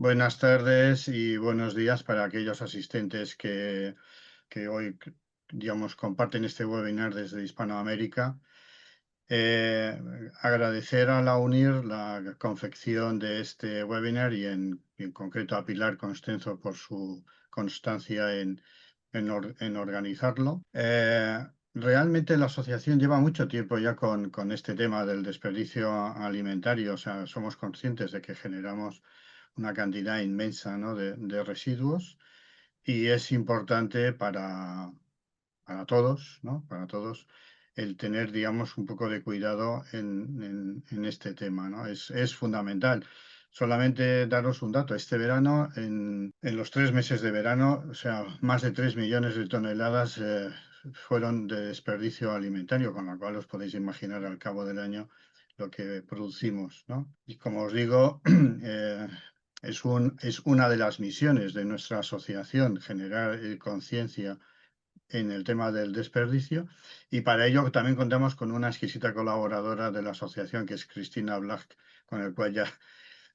Buenas tardes y buenos días para aquellos asistentes que hoy, digamos, comparten este webinar desde Hispanoamérica. Eh, Agradecer a la UNIR la confección de este webinar y en concreto a Pilar Constenzo por su constancia en organizarlo. Realmente la asociación lleva mucho tiempo ya con este tema del desperdicio alimentario, o sea, somos conscientes de que generamos una cantidad inmensa, ¿no?, de residuos y es importante para todos, ¿no?, para todos, el tener, digamos, un poco de cuidado en este tema, ¿no? Es fundamental. Solamente daros un dato, este verano, en los 3 meses de verano, o sea, más de 3 millones de toneladas fueron de desperdicio alimentario, con lo cual os podéis imaginar al cabo del año lo que producimos, ¿no? Y como os digo, es una de las misiones de nuestra asociación generar conciencia en el tema del desperdicio y para ello también contamos con una exquisita colaboradora de la asociación que es Cristina Black, con el cual ya,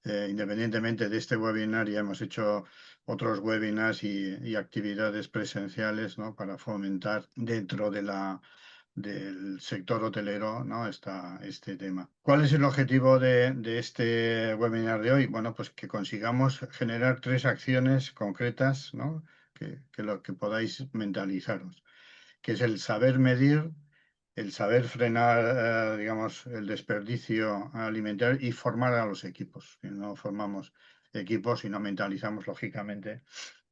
independientemente de este webinar, ya hemos hecho otros webinars y actividades presenciales, ¿no?, para fomentar dentro del sector hotelero, ¿no?, este tema. ¿Cuál es el objetivo de este webinar de hoy? Bueno, pues que consigamos generar 3 acciones concretas, ¿no?, que lo que podáis mentalizaros, que es el saber medir, el saber frenar, digamos, el desperdicio alimentario y formar a los equipos. Si no formamos equipos y no mentalizamos, lógicamente,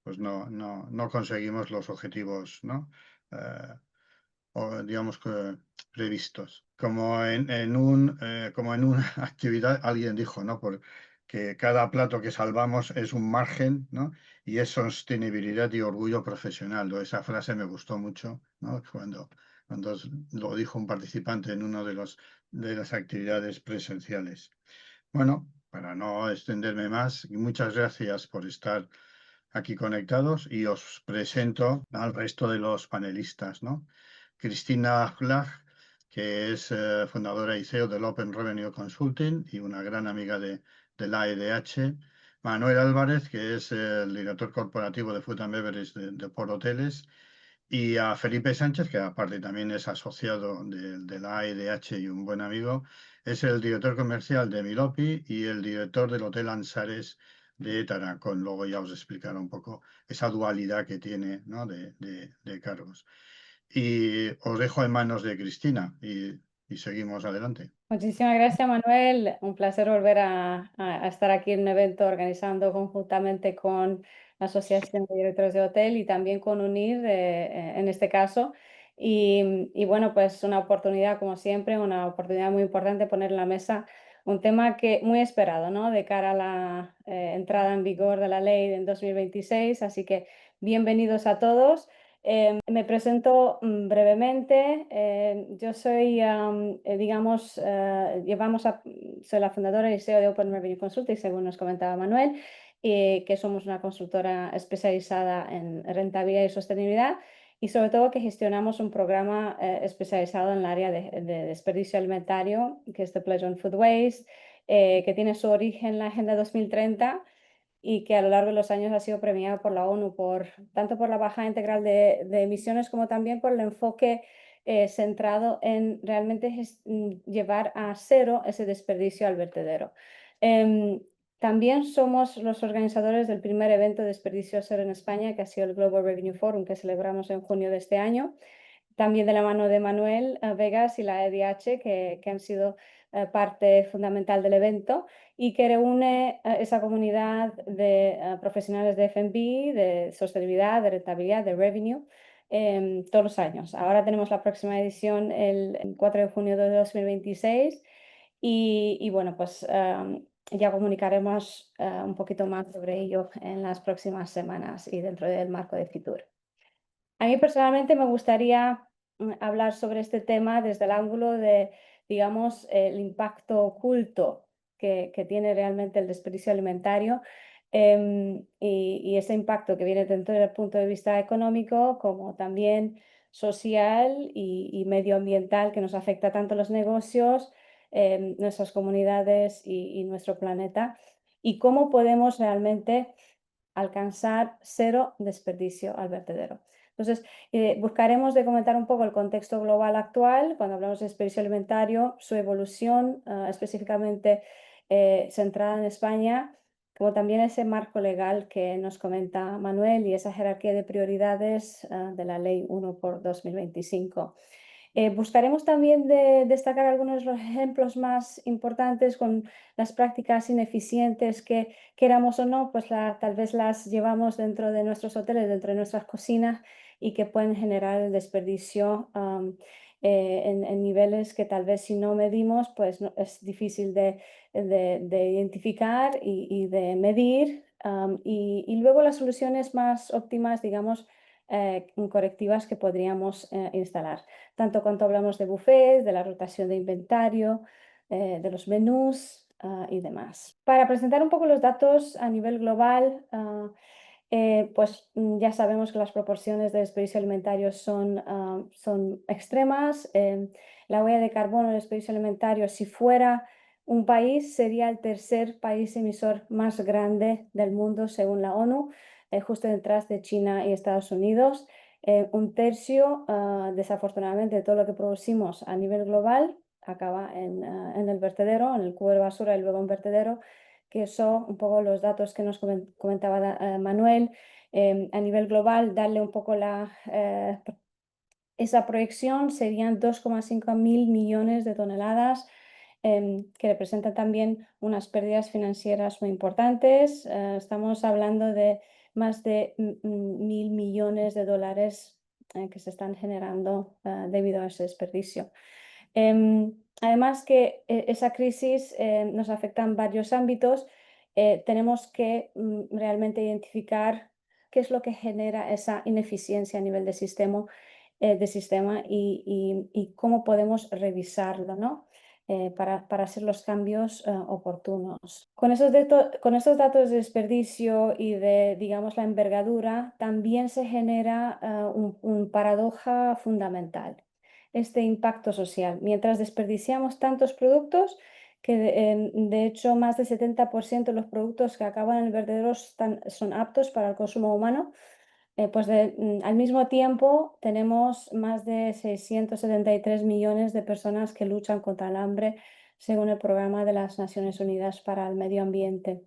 pues no conseguimos los objetivos, ¿no?, eh, o digamos que previstos. Como en una actividad alguien dijo, ¿no?, que cada plato que salvamos es un margen, ¿no?, y es sostenibilidad y orgullo profesional, ¿no? Esa frase me gustó mucho, ¿no?, cuando lo dijo un participante en una de las actividades presenciales. Bueno, para no extenderme más, muchas gracias por estar aquí conectados y os presento al resto de los panelistas, ¿no? Cristina Flach, que es fundadora y CEO del Open Revenue Consulting y una gran amiga de la AEDH. Manuel Álvarez, que es el director corporativo de Food and Beverage de Por Hoteles. Y a Felipe Sánchez, que aparte también es asociado de la AEDH y un buen amigo, es el director comercial de Milopi y el director del Hotel Ansares de Taracón. Luego ya os explicaré un poco esa dualidad que tiene, ¿no?, de cargos. Y os dejo en manos de Cristina y seguimos adelante. Muchísimas gracias, Manuel. Un placer volver a estar aquí en un evento organizando conjuntamente con la Asociación de Directores de Hotel y también con UNIR en este caso. Y bueno, pues una oportunidad, como siempre, una oportunidad muy importante poner en la mesa un tema que muy esperado, ¿no?, de cara a la entrada en vigor de la ley en 2026. Así que bienvenidos a todos. Me presento brevemente. Yo soy, digamos, soy la fundadora y CEO de Open Revenue Consulting, según nos comentaba Manuel, que somos una consultora especializada en rentabilidad y sostenibilidad y sobre todo que gestionamos un programa especializado en el área de desperdicio alimentario, que es The Pledge on Food Waste, que tiene su origen en la Agenda 2030 y que a lo largo de los años ha sido premiada por la ONU, tanto por la bajada integral de emisiones como también por el enfoque centrado en realmente llevar a cero ese desperdicio al vertedero. Em, También somos los organizadores del primer evento de desperdicio cero en España, que ha sido el Global Revenue Forum, que celebramos en junio de este año. También de la mano de Manuel Vegas y la EDH, que han sido parte fundamental del evento y que reúne esa comunidad de profesionales de F&B, de sostenibilidad, de rentabilidad, de revenue, todos los años. Ahora tenemos la próxima edición el 4 de junio de 2026 y bueno, pues ya comunicaremos un poquito más sobre ello en las próximas semanas y dentro del marco de Fitur. A mí personalmente me gustaría hablar sobre este tema desde el ángulo de, digamos, el impacto oculto que tiene realmente el desperdicio alimentario, y ese impacto que viene tanto desde el punto de vista económico como también social y medioambiental, que nos afecta tanto a los negocios, nuestras comunidades y nuestro planeta. y cómo podemos realmente alcanzar cero desperdicio al vertedero. Entonces, buscaremos de comentar un poco el contexto global actual, cuando hablamos de desperdicio alimentario, su evolución específicamente centrada en España, como también ese marco legal que nos comenta Manuel y esa jerarquía de prioridades de la Ley 1 por 2025. Buscaremos también destacar algunos de los ejemplos más importantes con las prácticas ineficientes que, queramos o no, pues tal vez las llevamos dentro de nuestros hoteles, dentro de nuestras cocinas y que pueden generar el desperdicio en niveles que tal vez si no medimos, pues es difícil de identificar y de medir. Y luego las soluciones más óptimas, digamos, correctivas que podríamos instalar tanto cuando hablamos de buffets, de la rotación de inventario, de los menús y demás. Para presentar un poco los datos a nivel global, pues ya sabemos que las proporciones de desperdicio alimentario son extremas. La huella de carbono del desperdicio alimentario, si fuera un país, sería el tercer país emisor más grande del mundo según la ONU, justo detrás de China y Estados Unidos. Un tercio, desafortunadamente, de todo lo que producimos a nivel global acaba en el vertedero, en el cubo de basura y luego en vertedero, que son un poco los datos que nos comentaba Manuel. A nivel global, darle un poco esa proyección serían 2,5 mil millones de toneladas, que representan también unas pérdidas financieras muy importantes. Estamos hablando de más de 1.000 millones de dólares que se están generando debido a ese desperdicio. Además que esa crisis nos afecta en varios ámbitos, tenemos que realmente identificar qué es lo que genera esa ineficiencia a nivel de sistema y cómo podemos revisarlo, ¿no? Para hacer los cambios oportunos. Con estos datos de desperdicio y de, digamos, la envergadura, también se genera un paradoja fundamental, este impacto social. Mientras desperdiciamos tantos productos, que de hecho más del 70% de los productos que acaban en el vertedero son aptos para el consumo humano, pues al mismo tiempo tenemos más de 673 millones de personas que luchan contra el hambre, según el Programa de las Naciones Unidas para el Medio Ambiente.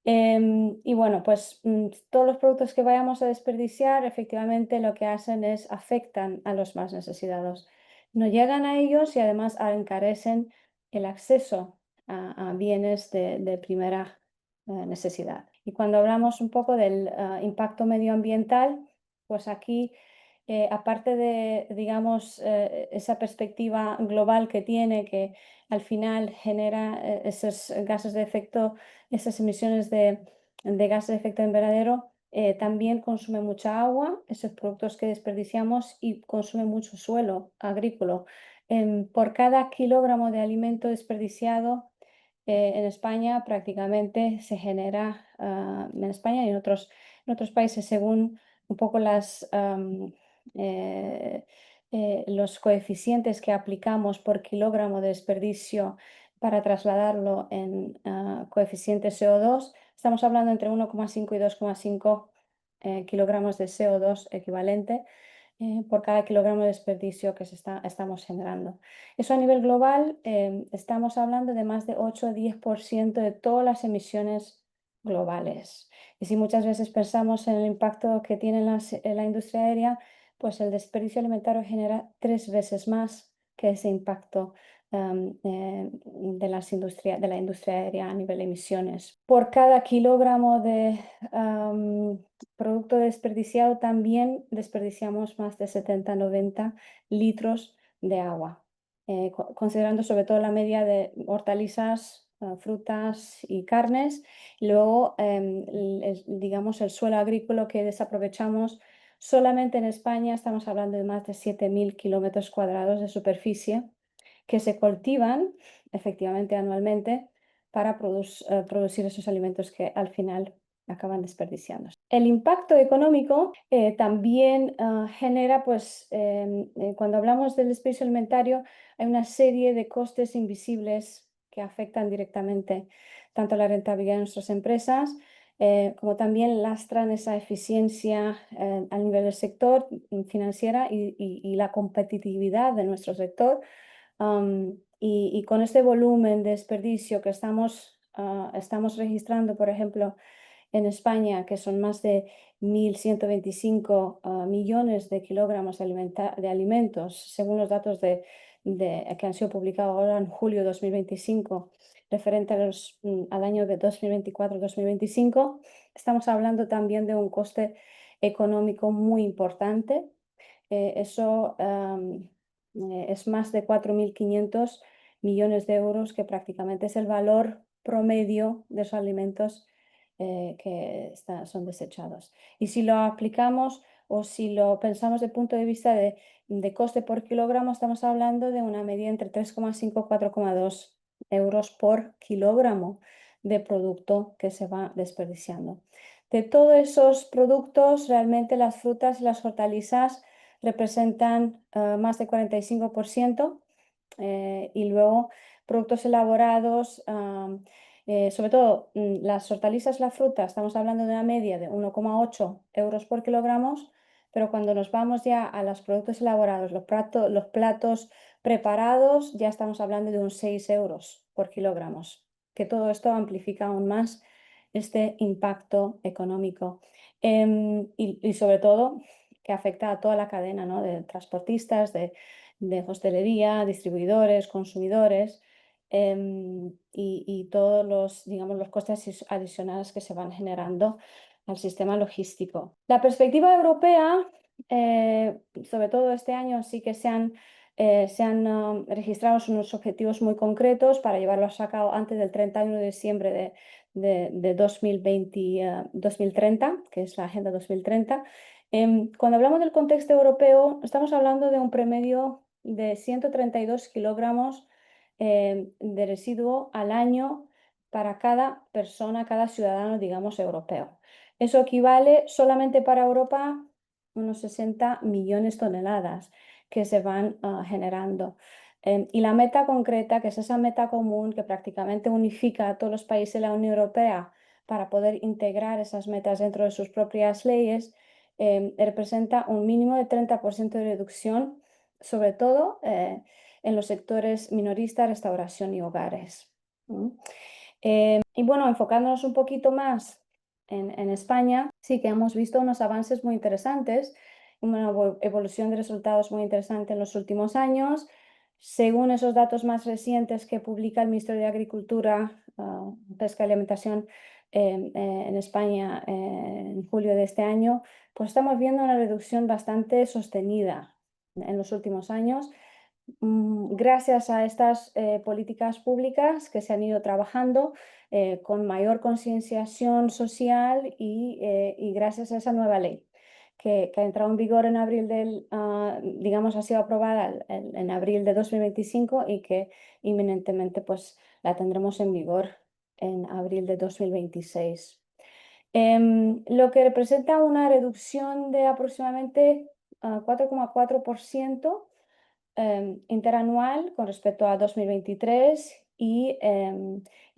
Y bueno, pues todos los productos que vayamos a desperdiciar, efectivamente lo que hacen es afectan a los más necesitados. No llegan a ellos y además encarecen el acceso a bienes de primera necesidad. Y cuando hablamos un poco del impacto medioambiental, pues aquí, aparte de, digamos, esa perspectiva global que tiene, que al final genera esos gases de efecto, esas emisiones de gases de efecto invernadero, también consume mucha agua, esos productos que desperdiciamos, y consume mucho suelo agrícola. Por cada kilogramo de alimento desperdiciado, en España prácticamente se genera, en España y en otros países, según un poco eh, los coeficientes que aplicamos por kilogramo de desperdicio para trasladarlo en coeficiente CO2, estamos hablando entre 1,5 y 2,5 kilogramos de CO2 equivalente por cada kilogramo de desperdicio que estamos generando. Eso a nivel global, estamos hablando de más de 8 o 10% de todas las emisiones globales. Y si muchas veces pensamos en el impacto que tiene en la industria aérea, pues el desperdicio alimentario genera 3 veces más que ese impacto de la industria aérea a nivel de emisiones. Por cada kilogramo de producto desperdiciado también desperdiciamos más de 70-90 litros de agua, considerando sobre todo la media de hortalizas, frutas y carnes. Luego, digamos, el suelo agrícola que desaprovechamos. Solamente en España estamos hablando de más de 7.000 kilómetros cuadrados de superficie que se cultivan efectivamente anualmente para producir esos alimentos que al final acaban desperdiciándose. El impacto económico también genera, pues, cuando hablamos del desperdicio alimentario, hay una serie de costes invisibles que afectan directamente tanto la rentabilidad de nuestras empresas, como también lastran esa eficiencia a nivel del sector financiera y la competitividad de nuestro sector. Y con este volumen de desperdicio que estamos registrando, por ejemplo, en España, que son más de 1.125 millones de kilogramos de alimentos, según los datos que han sido publicados ahora en julio de 2025, referente al año de 2024-2025, estamos hablando también de un coste económico muy importante. Eso es más de 4.500 millones de euros, que prácticamente es el valor promedio de los alimentos que son desechados. Y si lo aplicamos o si lo pensamos desde el punto de vista de coste por kilogramo, estamos hablando de una media entre 3,5 y 4,2 euros por kilogramo de producto que se va desperdiciando. De todos esos productos, realmente las frutas y las hortalizas representan más de 45%, y luego productos elaborados, sobre todo las hortalizas, la fruta, estamos hablando de una media de 1,8 euros por kilogramos, pero cuando nos vamos ya a los productos elaborados, los platos preparados, ya estamos hablando de unos 6 euros por kilogramos, que todo esto amplifica aún más este impacto económico. Y sobre todo que afecta a toda la cadena, ¿no? De transportistas, de hostelería, distribuidores, consumidores, y todos los, digamos, los costes adicionales que se van generando al sistema logístico. La perspectiva europea, sobre todo este año, sí que se han registrado unos objetivos muy concretos para llevarlos a cabo antes del 31 de diciembre de 2030, que es la Agenda 2030. Cuando hablamos del contexto europeo, estamos hablando de un promedio de 132 kilogramos de residuo al año para cada persona, cada ciudadano, digamos, europeo. Eso equivale solamente para Europa unos 60 millones de toneladas que se van generando. Y la meta concreta, que es esa meta común que prácticamente unifica a todos los países de la Unión Europea para poder integrar esas metas dentro de sus propias leyes, representa un mínimo de 30% de reducción, sobre todo en los sectores minoristas, restauración y hogares. Y bueno, enfocándonos un poquito más en España, sí que hemos visto unos avances muy interesantes, una evolución de resultados muy interesante en los últimos años. Según esos datos más recientes que publica el Ministerio de Agricultura, Pesca y Alimentación en España en julio de este año, pues estamos viendo una reducción bastante sostenida en los últimos años, gracias a estas políticas públicas que se han ido trabajando con mayor concienciación social y gracias a esa nueva ley que ha entrado en vigor en abril digamos, ha sido aprobada en abril de 2025 y que inminentemente pues la tendremos en vigor en abril de 2026. Lo que representa una reducción de aproximadamente 4,4% interanual con respecto a 2023 y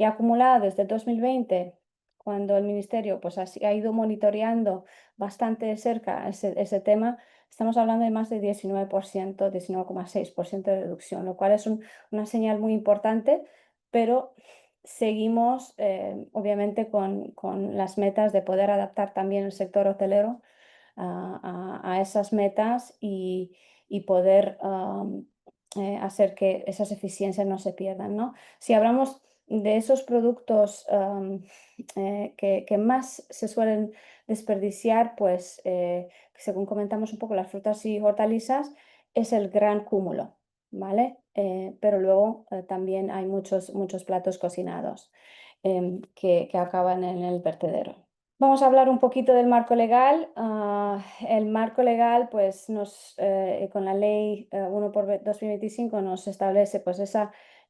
acumulada desde 2020, cuando el Ministerio pues, ha ido monitoreando bastante de cerca ese tema. Estamos hablando de más de 19%, 19,6% de reducción, lo cual es una señal muy importante, pero seguimos obviamente con las metas de poder adaptar también el sector hotelero a esas metas y poder hacer que esas eficiencias no se pierdan, ¿no? Si hablamos de esos productos que más se suelen desperdiciar, pues según comentamos un poco las frutas y hortalizas, es el gran cúmulo, ¿vale? Pero luego también hay muchos platos cocinados que acaban en el vertedero. Vamos a hablar un poquito del marco legal. El marco legal, pues, con la ley 1 por 2025 nos establece pues,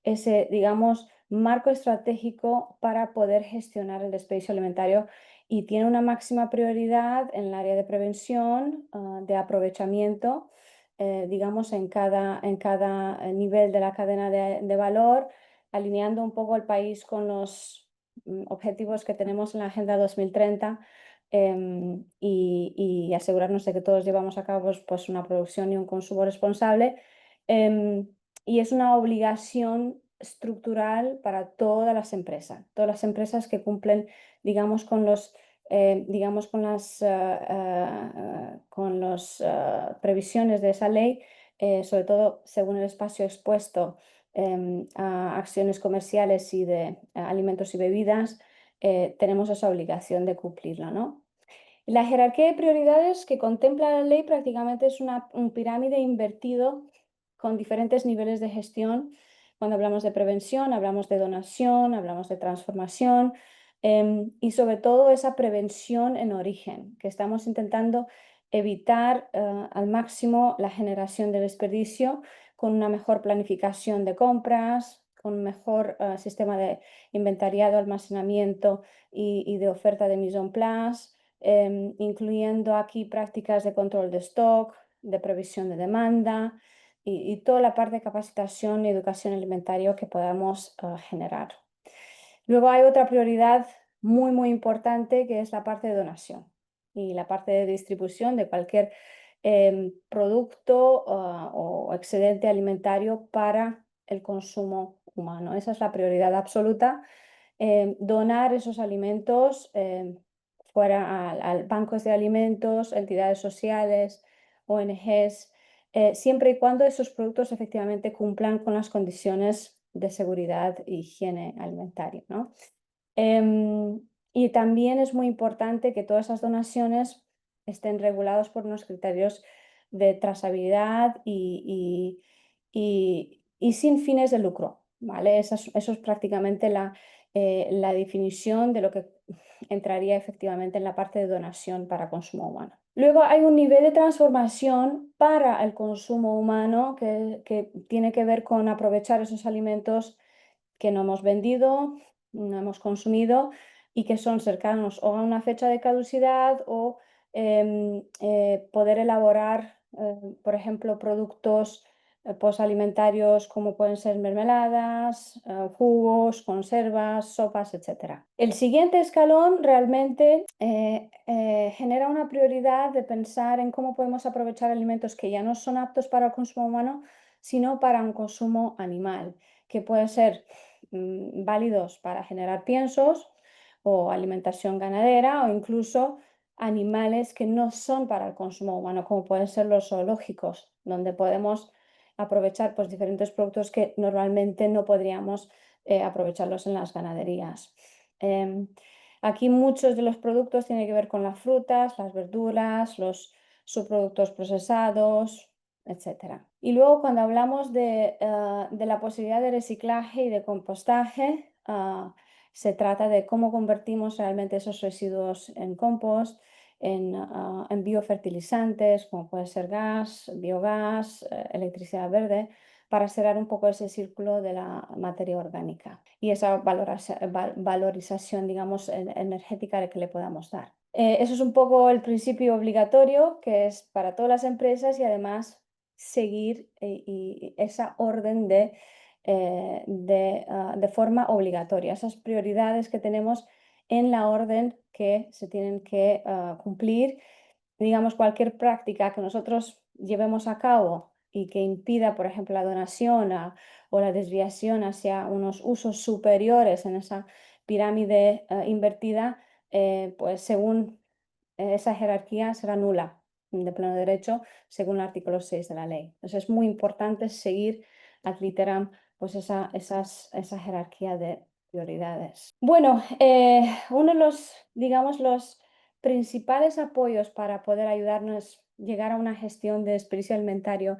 ese, digamos, marco estratégico para poder gestionar el desperdicio alimentario y tiene una máxima prioridad en el área de prevención, de aprovechamiento, digamos, en cada nivel de la cadena de valor, alineando un poco el país con los objetivos que tenemos en la Agenda 2030 y asegurarnos de que todos llevamos a cabo pues, una producción y un consumo responsable. em, y es una obligación estructural para todas las empresas que cumplen, digamos, con los, digamos, con las previsiones de esa ley, sobre todo según el espacio expuesto a acciones comerciales y de alimentos y bebidas, tenemos esa obligación de cumplirlo, ¿no? La jerarquía de prioridades que contempla la ley prácticamente es un pirámide invertido con diferentes niveles de gestión. Cuando hablamos de prevención, hablamos de donación, hablamos de transformación y sobre todo esa prevención en origen, que estamos intentando evitar al máximo la generación de desperdicio con una mejor planificación de compras, con un mejor sistema de inventariado, almacenamiento y de oferta de mise en place, incluyendo aquí prácticas de control de stock, de previsión de demanda y toda la parte de capacitación y educación alimentaria que podamos generar. Luego hay otra prioridad muy, muy importante que es la parte de donación y la parte de distribución de cualquier producto o excedente alimentario para el consumo humano. Esa es la prioridad absoluta. Donar esos alimentos fuera a bancos de alimentos, entidades sociales, ONGs, siempre y cuando esos productos efectivamente cumplan con las condiciones de seguridad e higiene alimentaria, ¿no? Em, y también es muy importante que todas esas donaciones estén regulados por unos criterios de trazabilidad y sin fines de lucro, ¿vale? Eso es prácticamente la definición de lo que entraría efectivamente en la parte de donación para consumo humano. Luego hay un nivel de transformación para el consumo humano que tiene que ver con aprovechar esos alimentos que no hemos vendido, no hemos consumido y que son cercanos o a una fecha de caducidad o poder elaborar, por ejemplo, productos posalimentarios como pueden ser mermeladas, jugos, conservas, sopas, etc. El siguiente escalón realmente genera una prioridad de pensar en cómo podemos aprovechar alimentos que ya no son aptos para el consumo humano, sino para un consumo animal, que puede ser válidos para generar piensos o alimentación ganadera o incluso animales que no son para el consumo humano, como pueden ser los zoológicos, donde podemos aprovechar pues, diferentes productos que normalmente no podríamos aprovecharlos en las ganaderías. Aquí muchos de los productos tienen que ver con las frutas, las verduras, los subproductos procesados, etcétera. Y luego cuando hablamos de la posibilidad de reciclaje y de compostaje, se trata de cómo convertimos realmente esos residuos en compost, en biofertilizantes, como puede ser gas, biogás, electricidad verde, para cerrar un poco ese círculo de la materia orgánica y esa valorización, digamos, energética que le podamos dar. Eso es un poco el principio obligatorio que es para todas las empresas y además seguir esa orden de forma obligatoria, esas prioridades que tenemos en la orden que se tienen que cumplir. Digamos, cualquier práctica que nosotros llevemos a cabo y que impida, por ejemplo, la donación o la desviación hacia unos usos superiores en esa pirámide invertida, pues según esa jerarquía será nula de pleno derecho según el artículo 6 de la ley. Entonces es muy importante seguir ad literam pues esa jerarquía de prioridades. Bueno, uno de los, digamos, los principales apoyos para poder ayudarnos a llegar a una gestión de desperdicio alimentario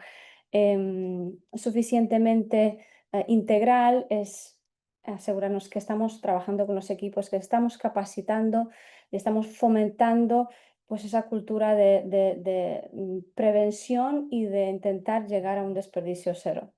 suficientemente integral es asegurarnos que estamos trabajando con los equipos, que estamos capacitando y estamos fomentando pues esa cultura de prevención y de intentar llegar a un desperdicio cero.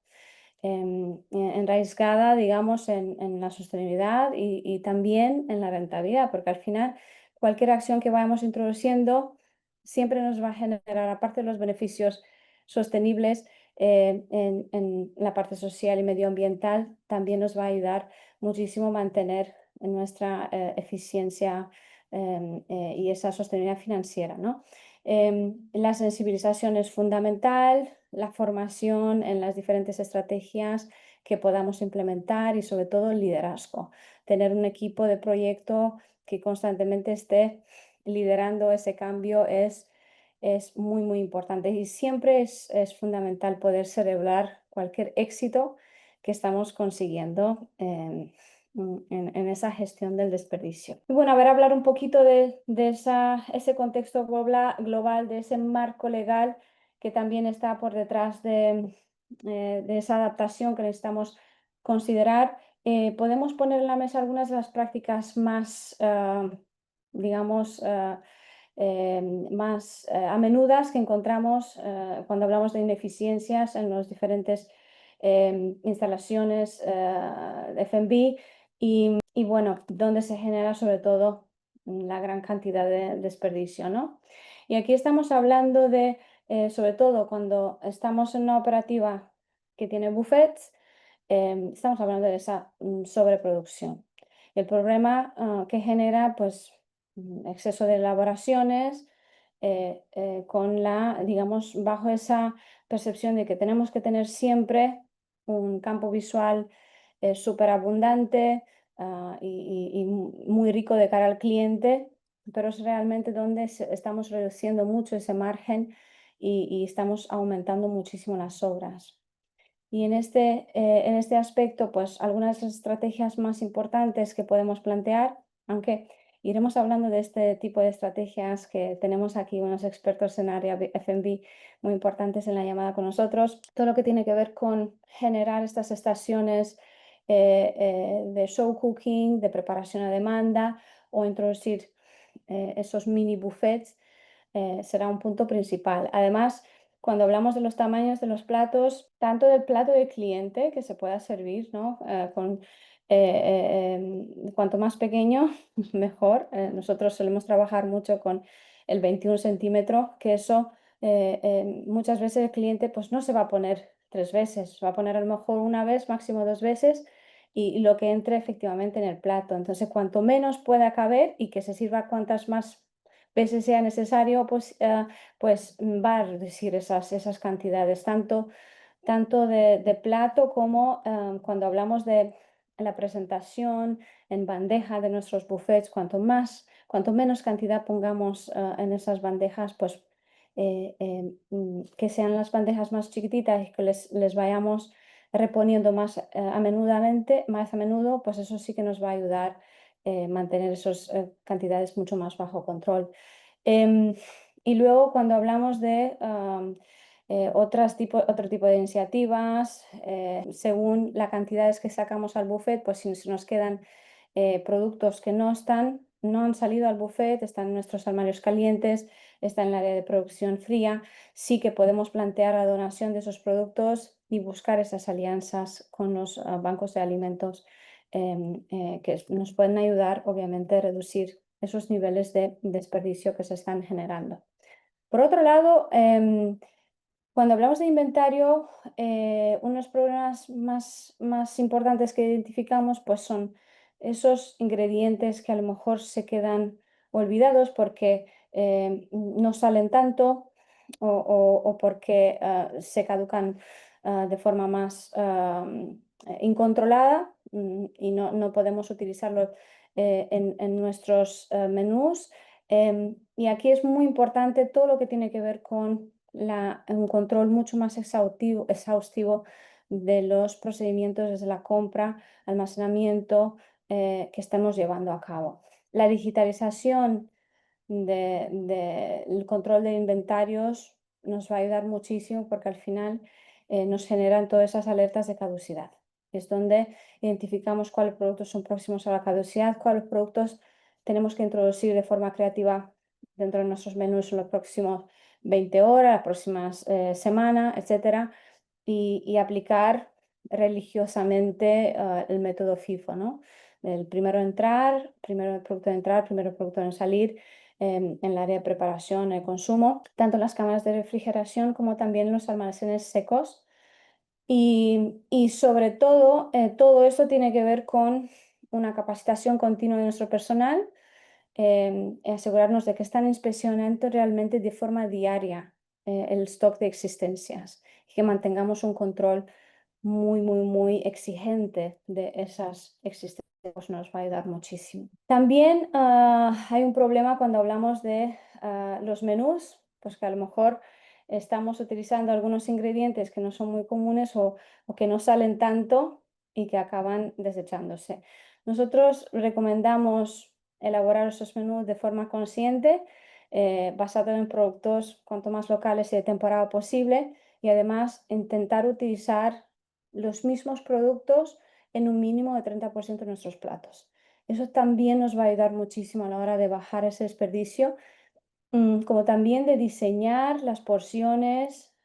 Enraizada, digamos, en la sostenibilidad y también en la rentabilidad, porque al final cualquier acción que vayamos introduciendo siempre nos va a generar, aparte de los beneficios sostenibles, en la parte social y medioambiental, también nos va a ayudar muchísimo a mantener en nuestra eficiencia y esa sostenibilidad financiera, ¿no? La sensibilización es fundamental, la formación en las diferentes estrategias que podamos implementar y sobre todo el liderazgo. Tener un equipo de proyecto que constantemente esté liderando ese cambio es muy, muy importante y siempre es fundamental poder celebrar cualquier éxito que estamos consiguiendo en esa gestión del desperdicio. Y bueno, a ver, hablar un poquito de ese contexto global, de ese marco legal que también está por detrás de esa adaptación que necesitamos considerar. Podemos poner en la mesa algunas de las prácticas más, digamos, más a menudas que encontramos cuando hablamos de ineficiencias en las diferentes instalaciones de F&B y bueno, donde se genera sobre todo la gran cantidad de desperdicio, ¿no? Y aquí estamos hablando de, sobre todo cuando estamos en una operativa que tiene buffets, estamos hablando de esa sobreproducción. El problema que genera, pues, exceso de elaboraciones, con digamos, bajo esa percepción de que tenemos que tener siempre un campo visual súper abundante y muy rico de cara al cliente, pero es realmente donde estamos reduciendo mucho ese margen y estamos aumentando muchísimo las obras. Y en este aspecto, pues algunas estrategias más importantes que podemos plantear, aunque iremos hablando de este tipo de estrategias que tenemos aquí unos expertos en área F&B muy importantes en la llamada con nosotros, todo lo que tiene que ver con generar estas estaciones de show cooking, de preparación a demanda o introducir esos mini buffets será un punto principal. Además, cuando hablamos de los tamaños de los platos, tanto del plato del cliente que se pueda servir, ¿no? Cuanto más pequeño, mejor. Nosotros solemos trabajar mucho con el 21 centímetros, que eso muchas veces el cliente pues no se va a poner 3 veces, va a poner a lo mejor una vez, máximo 2 veces, y lo que entre efectivamente en el plato. Entonces, cuanto menos pueda caber y que se sirva cuantas más veces sea necesario, pues va a reducir esas cantidades, tanto de plato como cuando hablamos de la presentación en bandeja de nuestros buffets, cuanto menos cantidad pongamos en esas bandejas, pues que sean las bandejas más chiquititas y que les vayamos reponiendo más más a menudo, pues eso sí que nos va a ayudar mantener esas cantidades mucho más bajo control. Em, y luego cuando hablamos de otro tipo de iniciativas, según la cantidades que sacamos al buffet, pues si nos quedan productos que no han salido al buffet, están en nuestros armarios calientes, están en el área de producción fría, sí que podemos plantear la donación de esos productos y buscar esas alianzas con los bancos de alimentos que nos pueden ayudar, obviamente, a reducir esos niveles de desperdicio que se están generando. Por otro lado, cuando hablamos de inventario, unos problemas más importantes que identificamos pues son esos ingredientes que a lo mejor se quedan olvidados porque no salen tanto o porque se caducan de forma más incontrolada y no podemos utilizarlo en nuestros menús. Y aquí es muy importante todo lo que tiene que ver con un control mucho más exhaustivo de los procedimientos desde la compra, almacenamiento que estamos llevando a cabo. La digitalización del control de inventarios nos va a ayudar muchísimo porque al final nos generan todas esas alertas de caducidad. Es donde identificamos cuáles productos son próximos a la caducidad, cuáles productos tenemos que introducir de forma creativa dentro de nuestros menús en los próximos 20 horas, las próximas semanas, etcétera, y aplicar religiosamente el método FIFO, ¿no? El primero entrar, primero el producto de entrar, primero el producto en salir, en el área de preparación y consumo, tanto en las cámaras de refrigeración como también en los almacenes secos. Y sobre todo, todo esto tiene que ver con una capacitación continua de nuestro personal, asegurarnos de que están inspeccionando realmente de forma diaria el stock de existencias y que mantengamos un control muy, muy, muy exigente de esas existencias, pues nos va a ayudar muchísimo. También hay un problema cuando hablamos de los menús, pues que a lo mejor estamos utilizando algunos ingredientes que no son muy comunes o que no salen tanto y que acaban desechándose. Nosotros recomendamos elaborar esos menús de forma consciente, basado en productos cuanto más locales y de temporada posible, y además intentar utilizar los mismos productos en un mínimo de 30% de nuestros platos. Eso también nos va a ayudar muchísimo a la hora de bajar ese desperdicio, como también de diseñar las porciones,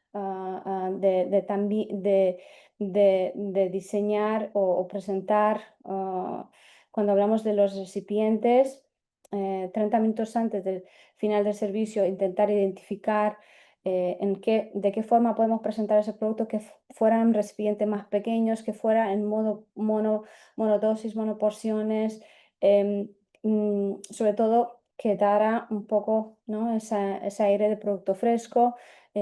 de diseñar o presentar, cuando hablamos de los recipientes, 30 minutos antes del final del servicio, intentar identificar de qué forma podemos presentar ese producto, que fueran recipientes más pequeños, que fuera en monodosis, monoporciones, em, sobre todo que dará un poco, ¿no? Ese aire de producto fresco,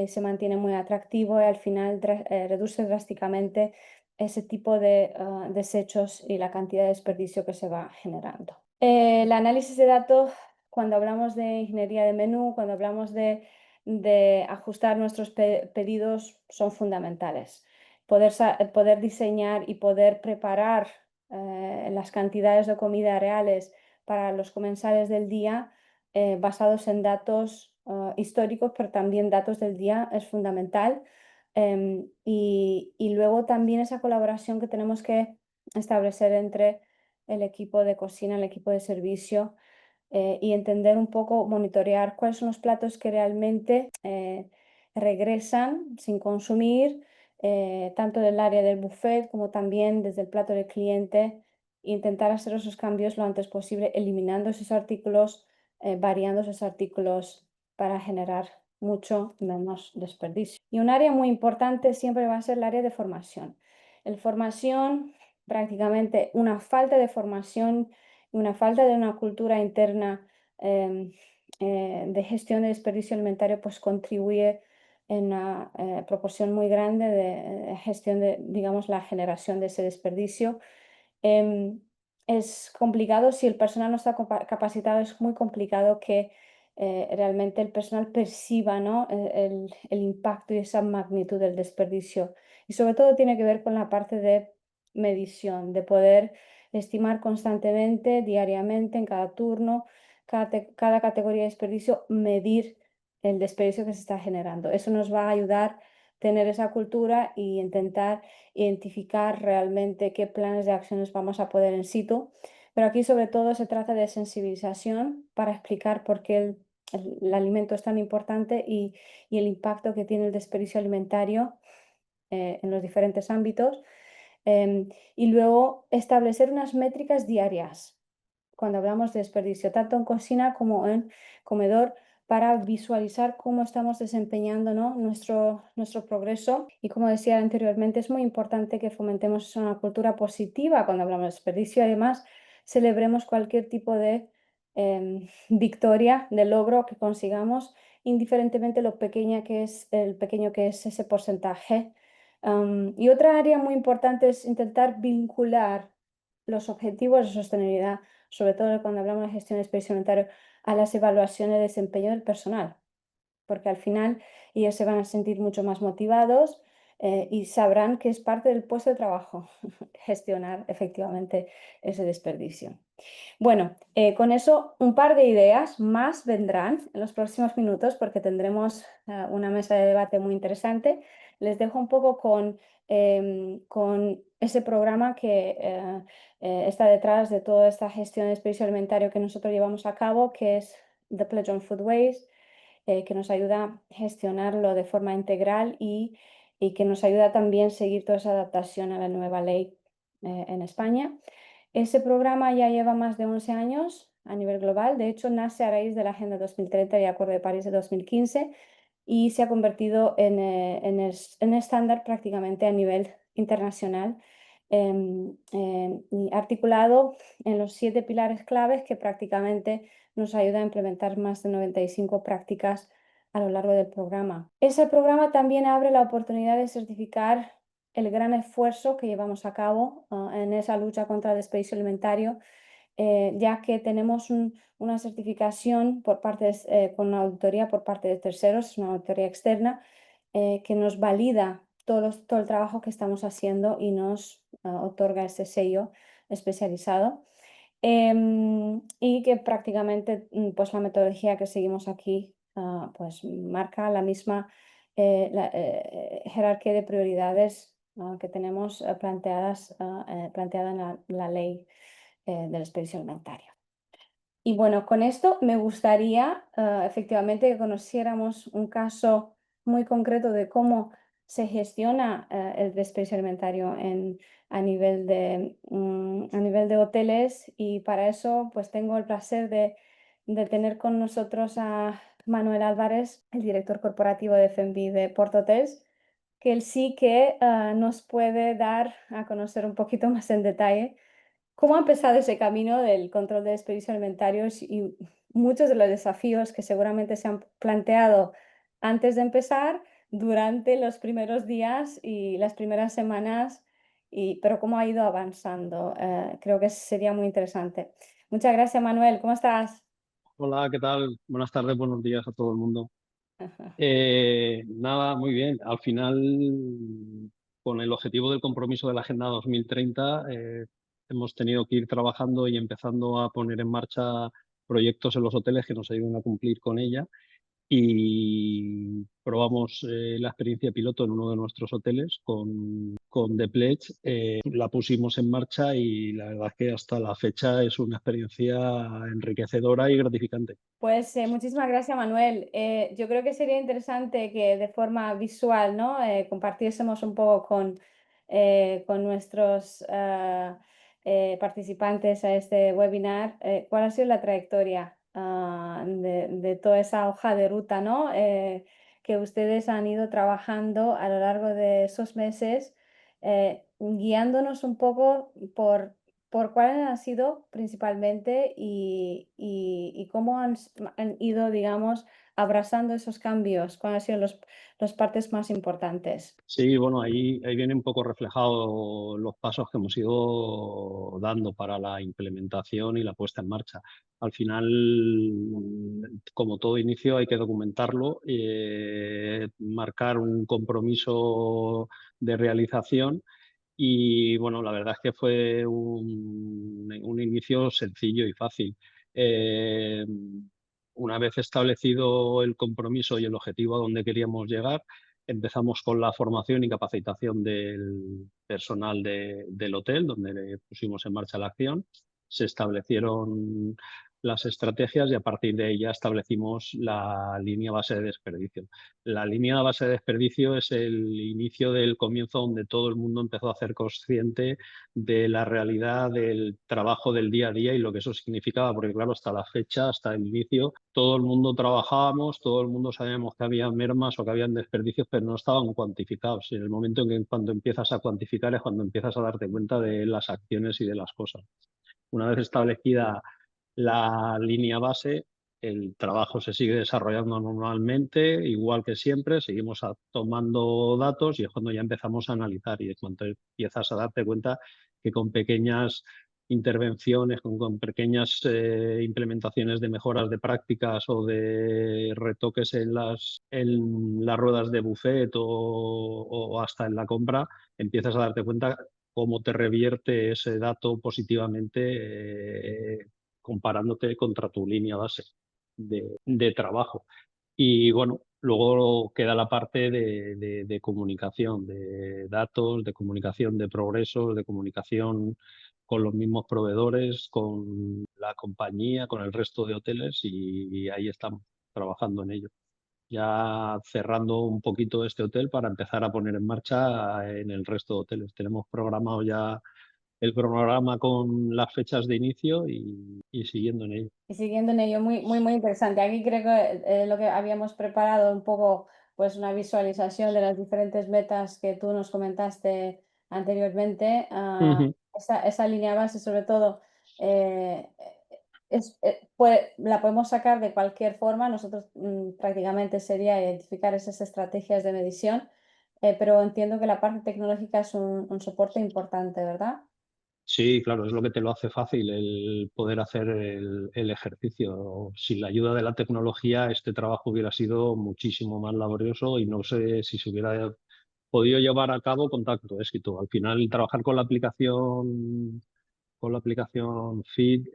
se mantiene muy atractivo y al final reduce drásticamente ese tipo de desechos y la cantidad de desperdicio que se va generando. El análisis de datos, cuando hablamos de ingeniería de menú, cuando hablamos de ajustar nuestros pedidos, son fundamentales. Poder diseñar y poder preparar las cantidades de comida reales para los comensales del día, basados en datos históricos, pero también datos del día, es fundamental. Y luego también esa colaboración que tenemos que establecer entre el equipo de cocina, el equipo de servicio, y entender un poco, monitorear cuáles son los platos que realmente regresan sin consumir, tanto del área del buffet como también desde el plato del cliente. Intentar hacer esos cambios lo antes posible, eliminando esos artículos, variando esos artículos para generar mucho menos desperdicio. Y un área muy importante siempre va a ser el área de formación. En formación, prácticamente una falta de formación, una falta de una cultura interna de gestión de desperdicio alimentario, pues contribuye en una proporción muy grande de gestión de, digamos, la generación de ese desperdicio. Em, es complicado si el personal no está capacitado, es muy complicado que realmente el personal perciba, ¿no? El impacto y esa magnitud del desperdicio. Y sobre todo tiene que ver con la parte de medición, de poder estimar constantemente, diariamente, en cada turno, cada categoría de desperdicio, medir el desperdicio que se está generando. Eso nos va a ayudar a tener esa cultura y intentar identificar realmente qué planes de acciones vamos a poner en situ. Pero aquí sobre todo se trata de sensibilización para explicar por qué el alimento es tan importante y el impacto que tiene el desperdicio alimentario en los diferentes ámbitos. Y luego establecer unas métricas diarias cuando hablamos de desperdicio, tanto en cocina como en comedor, para visualizar cómo estamos desempeñando, ¿no? nuestro progreso. Y como decía anteriormente, es muy importante que fomentemos una cultura positiva cuando hablamos de desperdicio. Además, celebremos cualquier tipo de victoria, de logro que consigamos, indiferentemente lo pequeña que es, el pequeño que es ese porcentaje. Y otra área muy importante es intentar vincular los objetivos de sostenibilidad, sobre todo cuando hablamos de gestión de desperdicio alimentario, a las evaluaciones de desempeño del personal, porque al final ellos se van a sentir mucho más motivados, y sabrán que es parte del puesto de trabajo gestionar efectivamente ese desperdicio. Bueno, con eso un par de ideas más vendrán en los próximos minutos porque tendremos una mesa de debate muy interesante. Les dejo un poco con ese programa que está detrás de toda esta gestión de desperdicio alimentario que nosotros llevamos a cabo, que es The Pledge on Food Waste, que nos ayuda a gestionarlo de forma integral y que nos ayuda también a seguir toda esa adaptación a la nueva ley en España. Ese programa ya lleva más de 11 años a nivel global. De hecho, nace a raíz de la Agenda 2030 y Acuerdo de París de 2015 y se ha convertido en estándar prácticamente a nivel internacional y articulado en los 7 pilares claves que prácticamente nos ayuda a implementar más de 95 prácticas a lo largo del programa. Ese programa también abre la oportunidad de certificar el gran esfuerzo que llevamos a cabo en esa lucha contra el desperdicio alimentario, ya que tenemos una certificación por parte con una auditoría por parte de terceros, una auditoría externa, que nos valida todo el trabajo que estamos haciendo y nos otorga ese sello especializado. Y que prácticamente pues la metodología que seguimos aquí pues marca la misma jerarquía de prioridades que tenemos planteada en la ley del desperdicio alimentario. Y bueno, con esto me gustaría efectivamente que conociéramos un caso muy concreto de cómo se gestiona el desperdicio alimentario a nivel de hoteles, y para eso pues tengo el placer de tener con nosotros a Manuel Álvarez, el director corporativo de F&B de Porto Hotels, que él sí que nos puede dar a conocer un poquito más en detalle cómo ha empezado ese camino del control de desperdicios alimentarios y muchos de los desafíos que seguramente se han planteado antes de empezar, durante los primeros días y las primeras semanas, pero cómo ha ido avanzando. Creo que sería muy interesante. Muchas gracias, Manuel. ¿Cómo estás? Hola, ¿qué tal? Buenas tardes, buenos días a todo el mundo. Nada, muy bien. Al final, con el objetivo del compromiso de la Agenda 2030, hemos tenido que ir trabajando y empezando a poner en marcha proyectos en los hoteles que nos ayuden a cumplir con ella. Y probamos la experiencia piloto en uno de nuestros hoteles con The Pledge. La pusimos en marcha y la verdad es que hasta la fecha es una experiencia enriquecedora y gratificante. Pues muchísimas gracias, Manuel. Yo creo que sería interesante que de forma visual, ¿no? Compartiésemos un poco con nuestros participantes a este webinar cuál ha sido la trayectoria de toda esa hoja de ruta, ¿no? Que ustedes han ido trabajando a lo largo de esos meses, guiándonos un poco por cuáles han sido principalmente y cómo han ido, digamos, abrazando esos cambios, cuáles han sido los partes más importantes. Sí, bueno, ahí viene un poco reflejado los pasos que hemos ido dando para la implementación y la puesta en marcha. Al final, como todo inicio, hay que documentarlo, marcar un compromiso de realización y, bueno, la verdad es que fue un inicio sencillo y fácil. Eh, una vez establecido el compromiso y el objetivo a donde queríamos llegar, empezamos con la formación y capacitación del personal del hotel, donde le pusimos en marcha la acción. Se establecieron las estrategias y a partir de ella establecimos la línea base de desperdicio. La línea base de desperdicio es el inicio del comienzo donde todo el mundo empezó a ser consciente de la realidad del trabajo del día a día y lo que eso significaba, porque claro, hasta la fecha, hasta el inicio, todo el mundo trabajábamos, todo el mundo sabíamos que había mermas o que habían desperdicios, pero no estaban cuantificados. Y en el momento en que cuando empiezas a cuantificar es cuando empiezas a darte cuenta de las acciones y de las cosas. Una vez establecida la línea base, el trabajo se sigue desarrollando normalmente, igual que siempre, seguimos tomando datos y es cuando ya empezamos a analizar y es cuando empiezas a darte cuenta que con pequeñas intervenciones, con pequeñas implementaciones de mejoras de prácticas o de retoques en las ruedas de buffet o hasta en la compra, empiezas a darte cuenta cómo te revierte ese dato positivamente comparándote contra tu línea base de trabajo. Y bueno, luego queda la parte de comunicación, de datos, de comunicación de progresos, de comunicación con los mismos proveedores, con la compañía, con el resto de hoteles y ahí estamos trabajando en ello. Ya cerrando un poquito este hotel para empezar a poner en marcha en el resto de hoteles. Tenemos programado ya el cronograma con las fechas de inicio y siguiendo en ello. Y siguiendo en ello, muy, muy, muy interesante. Aquí creo que lo que habíamos preparado un poco, pues una visualización de las diferentes metas que tú nos comentaste anteriormente, Ujú. esa línea base, sobre todo, eh, la podemos sacar de cualquier forma. Nosotros prácticamente sería identificar esas estrategias de medición, pero entiendo que la parte tecnológica es un soporte importante, ¿verdad? Sí, claro, es lo que te lo hace fácil el poder hacer el ejercicio. Sin la ayuda de la tecnología, este trabajo hubiera sido muchísimo más laborioso y no sé si se hubiera podido llevar a cabo con tanto éxito. Al final, trabajar con la aplicación Feed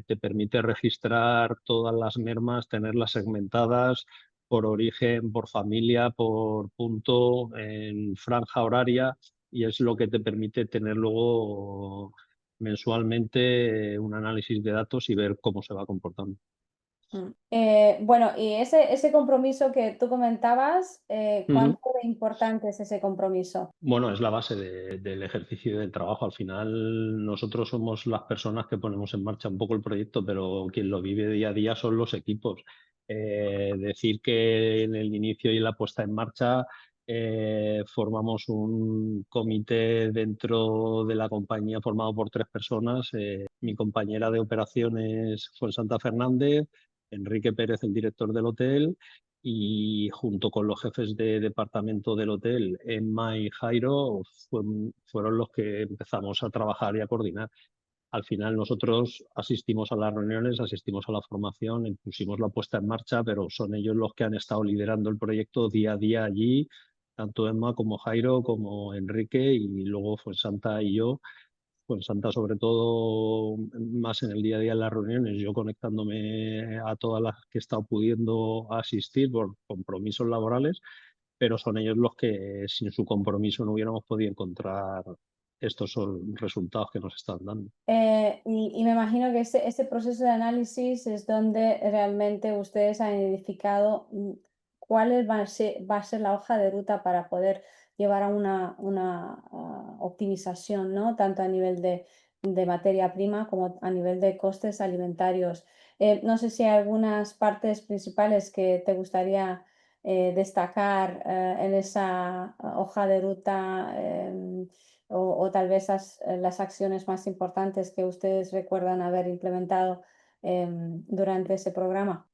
te permite registrar todas las mermas, tenerlas segmentadas por origen, por familia, por punto, en franja horaria, y es lo que te permite tener luego mensualmente un análisis de datos y ver cómo se va comportando. Bueno, y ese compromiso que tú comentabas, Ujú. ¿cuánto de importante es ese compromiso? Bueno, es la base del ejercicio y del trabajo. Al final, nosotros somos las personas que ponemos en marcha un poco el proyecto, pero quien lo vive día a día son los equipos. Decir que en el inicio y la puesta en marcha formamos un comité dentro de la compañía formado por 3 personas. Mi compañera de operaciones fue Santa Fernández, Enrique Pérez, el director del hotel, y junto con los jefes de departamento del hotel, Emma y Jairo, fueron los que empezamos a trabajar y a coordinar. Al final nosotros asistimos a las reuniones, asistimos a la formación, pusimos la puesta en marcha, pero son ellos los que han estado liderando el proyecto día a día allí, tanto Emma como Jairo, como Enrique, y luego fue Santa y yo. Pues Santa, sobre todo, más en el día a día en las reuniones, yo conectándome a todas las que he estado pudiendo asistir por compromisos laborales, pero son ellos los que sin su compromiso no hubiéramos podido encontrar estos son resultados que nos están dando. Y me imagino que ese proceso de análisis es donde realmente ustedes han identificado cuál va a ser la hoja de ruta para poder llevar a una optimización, ¿no? Tanto a nivel de materia prima como a nivel de costes alimentarios. No sé si hay algunas partes principales que te gustaría destacar en esa hoja de ruta. O tal vez las acciones más importantes que ustedes recuerdan haber implementado durante ese programa.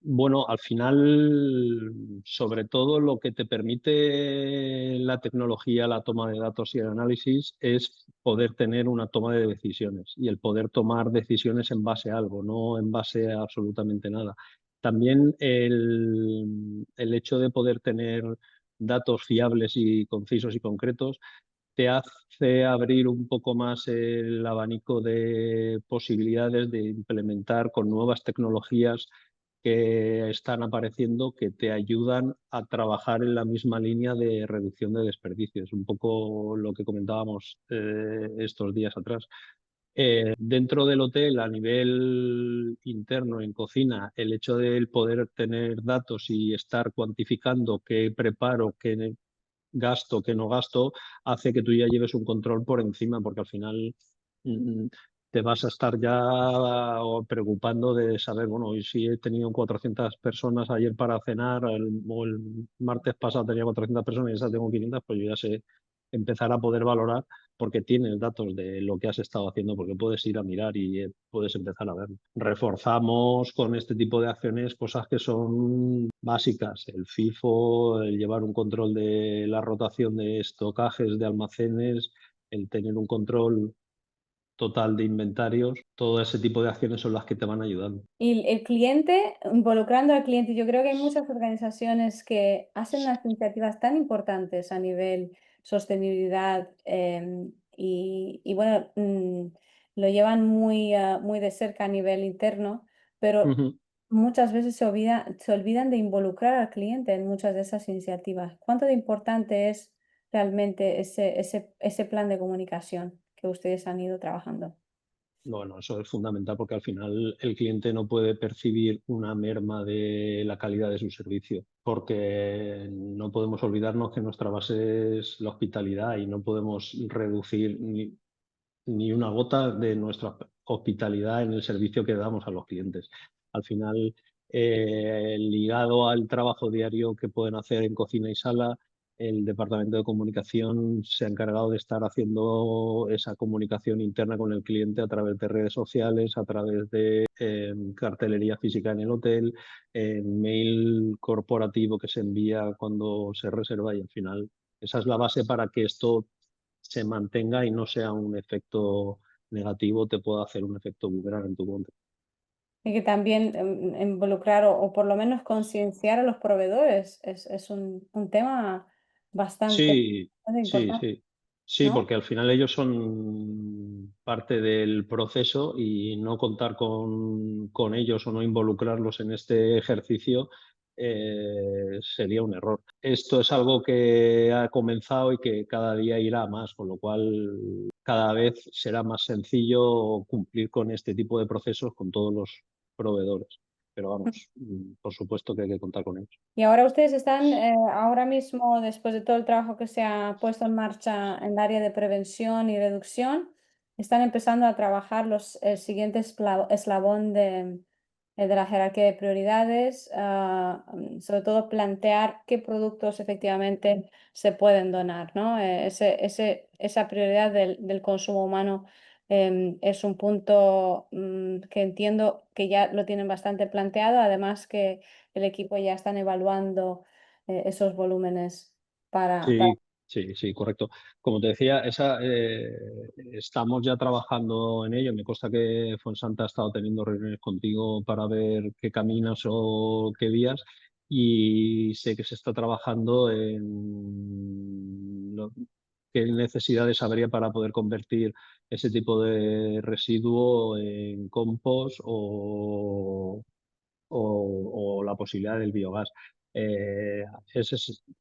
Bueno, al final, sobre todo lo que te permite la tecnología, la toma de datos y el análisis es poder tener una toma de decisiones y el poder tomar decisiones en base a algo, no en base a absolutamente nada. También el hecho de poder tener datos fiables y concisos y concretos te hace abrir un poco más el abanico de posibilidades de implementar con nuevas tecnologías que están apareciendo que te ayudan a trabajar en la misma línea de reducción de desperdicios, un poco lo que comentábamos estos días atrás. Dentro del hotel, a nivel interno, en cocina, el hecho de poder tener datos y estar cuantificando qué preparo, qué gasto, qué no gasto, hace que tú ya lleves un control por encima, porque al final mm, te vas a estar ya preocupando de saber, bueno, hoy si he tenido 400 personas ayer para cenar, o el martes pasado tenía 400 personas y esa tengo 500, pues yo ya sé empezar a poder valorar porque tienes datos de lo que has estado haciendo, porque puedes ir a mirar y puedes empezar a ver. Reforzamos con este tipo de acciones cosas que son básicas, el FIFO, el llevar un control de la rotación de estocajes, de almacenes, el tener un control total de inventarios, todo ese tipo de acciones son las que te van ayudando. Y el cliente, involucrando al cliente, yo creo que hay muchas organizaciones que hacen unas iniciativas tan importantes a nivel sostenibilidad y bueno, lo llevan muy de cerca a nivel interno, pero Ujú. muchas veces se olvidan de involucrar al cliente en muchas de esas iniciativas. ¿Cuánto de importante es realmente ese plan de comunicación que ustedes han ido trabajando? Bueno, eso es fundamental porque al final el cliente no puede percibir una merma de la calidad de su servicio, porque no podemos olvidarnos que nuestra base es la hospitalidad y no podemos reducir ni una gota de nuestra hospitalidad en el servicio que damos a los clientes. Al final, ligado al trabajo diario que pueden hacer en cocina y sala, el departamento de comunicación se ha encargado de estar haciendo esa comunicación interna con el cliente a través de redes sociales, a través de cartelería física en el hotel, mail corporativo que se envía cuando se reserva, y al final esa es la base para que esto se mantenga y no sea un efecto negativo, te pueda hacer un efecto boomerang en tu cuenta. Y que también involucrar o por lo menos concienciar a los proveedores es un tema bastante, Sí, bastante sí, importante, sí. Sí, ¿no? porque al final ellos son parte del proceso y no contar con ellos o no involucrarlos en este ejercicio sería un error. Esto es algo que ha comenzado y que cada día irá a más, con lo cual cada vez será más sencillo cumplir con este tipo de procesos con todos los proveedores. Pero vamos, por supuesto que hay que contar con ellos. Y ahora ustedes están, ahora mismo, después de todo el trabajo que se ha puesto en marcha en el área de prevención y reducción, están empezando a trabajar el siguiente eslabón de la jerarquía de prioridades, sobre todo plantear qué productos efectivamente se pueden donar, ¿no? Esa prioridad del consumo humano es un punto que entiendo que ya lo tienen bastante planteado, además que el equipo ya están evaluando esos volúmenes para... Sí, sí, sí, correcto. Como te decía, estamos ya trabajando en ello. Me consta que Fonsanta ha estado teniendo reuniones contigo para ver qué caminos o qué vías, y sé que se está trabajando en qué necesidades habría para poder convertir ese tipo de residuo en compost o la posibilidad del biogás. Eh,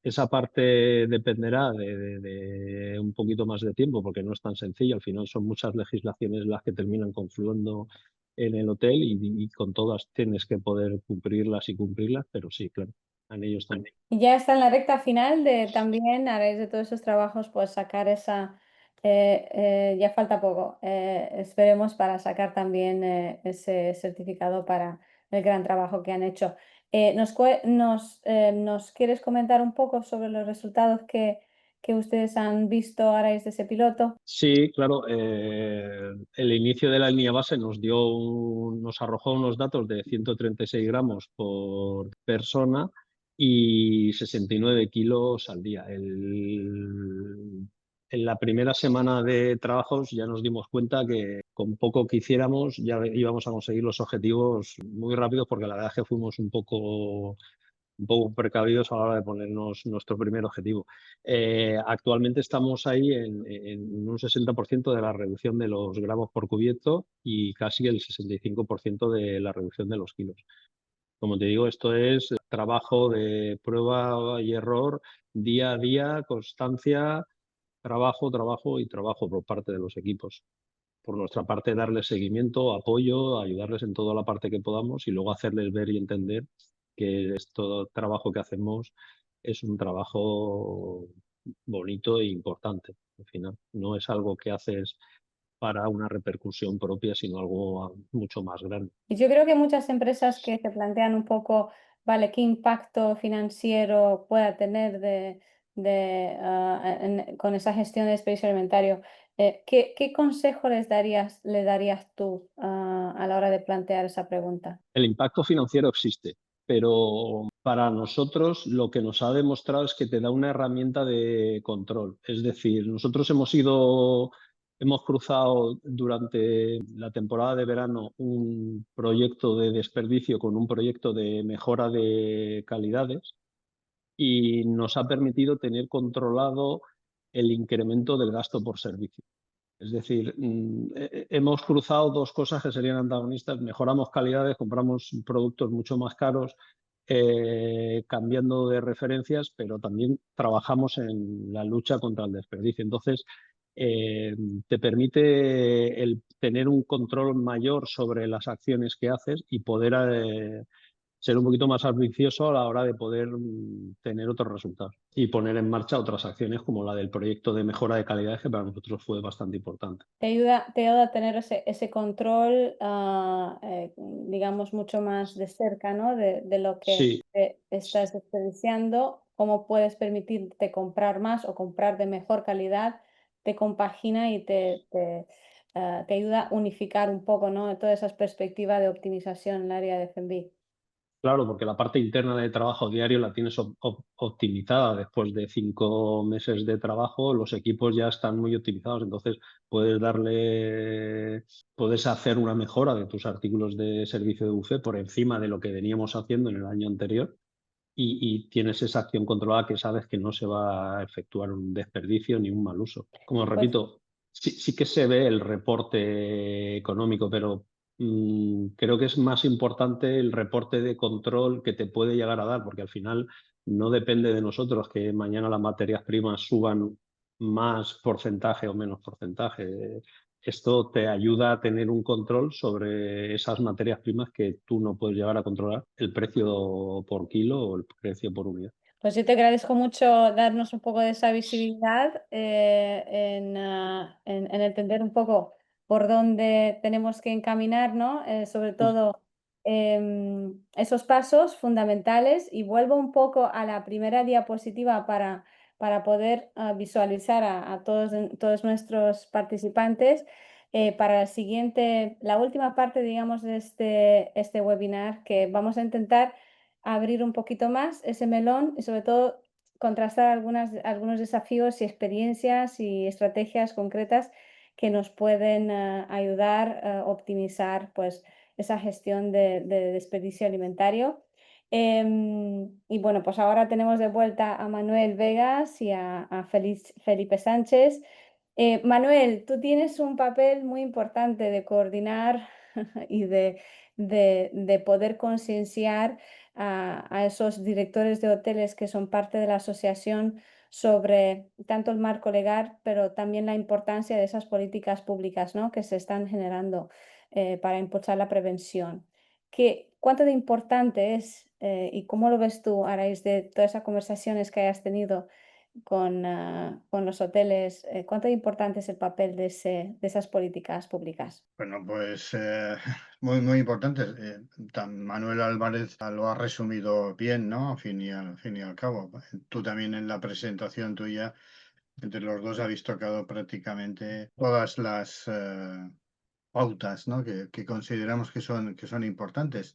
esa parte dependerá de un poquito más de tiempo, porque no es tan sencillo. Al final son muchas legislaciones las que terminan confluyendo en el hotel, y con todas tienes que poder cumplirlas y cumplirlas, pero sí, claro, en ellos también. Y ya está en la recta final de también, a raíz de todos esos trabajos, pues sacar ya falta poco, esperemos para sacar también ese certificado para el gran trabajo que han hecho. ¿Nos quieres comentar un poco sobre los resultados que ustedes han visto a raíz de ese piloto? Sí, claro. El inicio de la línea base nos arrojó unos datos de 136 gramos por persona y 69 kilos al día. En la primera semana de trabajos ya nos dimos cuenta que con poco que hiciéramos ya íbamos a conseguir los objetivos muy rápido, porque la verdad es que fuimos un poco precavidos a la hora de ponernos nuestro primer objetivo. Actualmente estamos ahí en un 60% de la reducción de los gramos por cubierto y casi el 65% de la reducción de los kilos. Como te digo, esto es trabajo de prueba y error, día a día, constancia, trabajo, trabajo y trabajo por parte de los equipos. Por nuestra parte, darles seguimiento, apoyo, ayudarles en toda la parte que podamos, y luego hacerles ver y entender que todo trabajo que hacemos es un trabajo bonito e importante. Al final, no es algo que haces para una repercusión propia, sino algo mucho más grande. Y yo creo que muchas empresas que se plantean un poco, vale, qué impacto financiero pueda tener con esa gestión de desperdicio alimentario, ¿qué consejo le darías tú a la hora de plantear esa pregunta? El impacto financiero existe, pero para nosotros lo que nos ha demostrado es que te da una herramienta de control. Es decir, nosotros hemos cruzado durante la temporada de verano un proyecto de desperdicio con un proyecto de mejora de calidades, y nos ha permitido tener controlado el incremento del gasto por servicio. Es decir, hemos cruzado dos cosas que serían antagonistas. Mejoramos calidades, compramos productos mucho más caros, cambiando de referencias, pero también trabajamos en la lucha contra el desperdicio. Entonces, te permite tener un control mayor sobre las acciones que haces y poder ser un poquito más ambicioso a la hora de poder tener otros resultados y poner en marcha otras acciones como la del proyecto de mejora de calidad, que para nosotros fue bastante importante. Te ayuda a tener ese control, digamos, mucho más de cerca, ¿no? De lo que Sí, estás desperdiciando, cómo puedes permitirte comprar más o comprar de mejor calidad, te compagina y te ayuda a unificar un poco, ¿no? Todas esas perspectivas de optimización en el área de F&B. claro, porque la parte interna de trabajo diario la tienes optimizada. Después de 5 meses de trabajo, los equipos ya están muy optimizados. Entonces, puedes hacer una mejora de tus artículos de servicio de buffet por encima de lo que veníamos haciendo en el año anterior. Y tienes esa acción controlada que sabes que no se va a efectuar un desperdicio ni un mal uso. Como Pues repito, sí que se ve el reporte económico, pero creo que es más importante el reporte de control que te puede llegar a dar, porque al final no depende de nosotros que mañana las materias primas suban más porcentaje o menos porcentaje. Esto te ayuda a tener un control sobre esas materias primas que tú no puedes llegar a controlar, el precio por kilo o el precio por unidad. Pues yo te agradezco mucho darnos un poco de esa visibilidad en entender un poco por dónde tenemos que encaminar, ¿no? Sobre todo esos pasos fundamentales. Y vuelvo un poco a la primera diapositiva para poder visualizar a todos nuestros participantes. Para la última parte, digamos, de este webinar, que vamos a intentar abrir un poquito más ese melón y sobre todo contrastar algunos desafíos y experiencias y estrategias concretas que nos pueden ayudar a optimizar pues, esa gestión de desperdicio alimentario. Y bueno, pues ahora tenemos de vuelta a Manuel Vegas y a Felipe Sánchez. Manuel, tú tienes un papel muy importante de coordinar y de poder concienciar a esos directores de hoteles que son parte de la asociación sobre tanto el marco legal, pero también la importancia de esas políticas públicas, ¿no? que se están generando para impulsar la prevención. ¿Cuánto de importante es y cómo lo ves tú a raíz de todas esas conversaciones que hayas tenido con los hoteles? ¿Cuánto de importante es el papel de esas políticas públicas? Bueno, pues muy importante. Manuel Álvarez lo ha resumido bien, ¿no? Fin y al cabo. Tú también en la presentación tuya, entre los dos habéis tocado prácticamente todas las pautas, ¿no? que consideramos que son importantes.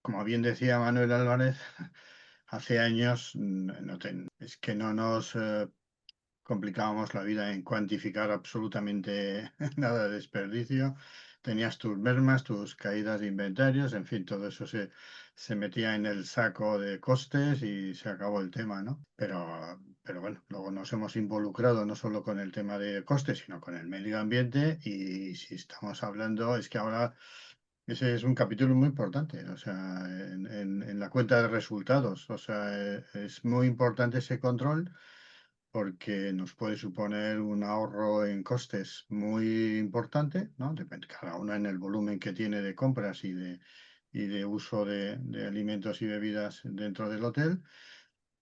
Como bien decía Manuel Álvarez, hace años es que no nos complicábamos la vida en cuantificar absolutamente nada de desperdicio. Tenías tus mermas, tus caídas de inventarios, en fin, todo eso se metía en el saco de costes y se acabó el tema, ¿no? Pero bueno, luego nos hemos involucrado no solo con el tema de costes, sino con el medio ambiente y si estamos hablando, es que ahora ese es un capítulo muy importante, o sea, en la cuenta de resultados, o sea, es muy importante ese control porque nos puede suponer un ahorro en costes muy importante, ¿no? Depende cada uno en el volumen que tiene de compras y de uso de alimentos y bebidas dentro del hotel.